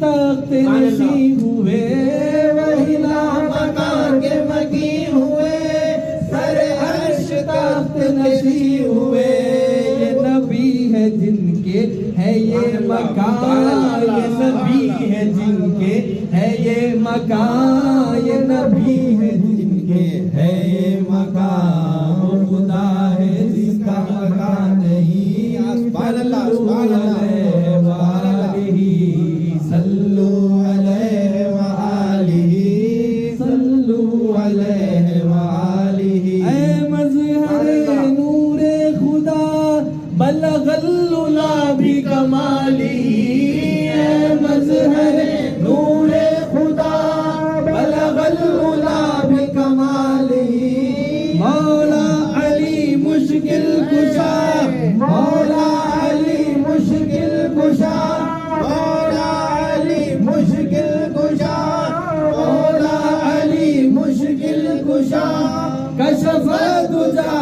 तख्त नशी हुए, वही लामकान के मकी हुए, सर अर्श तख्त नशी हुए। ये नबी है जिनके है ये मकान, ये नबी है जिनके है ये मकान, ये नबी है जिनके है ये मकान। खुदा है जिसका मकान नहीं, सुभान अल्लाह, सुभान अल्लाह। सल्लू अलैहि व आलिही, सल्लू अलैहि व आलिही। ऐ मज़हर नूरे खुदा बलगल उला भी कमालिही, ऐ मज़हर नूरे खुदा बलगल उला भी कमालिही। मौला अली मुश्किल कुशा, मौला अली मुश्किल कुशा, मौला अली मुश्किल कुशा, मौला अली मुश्किल कुशा। कशफ़ दुजा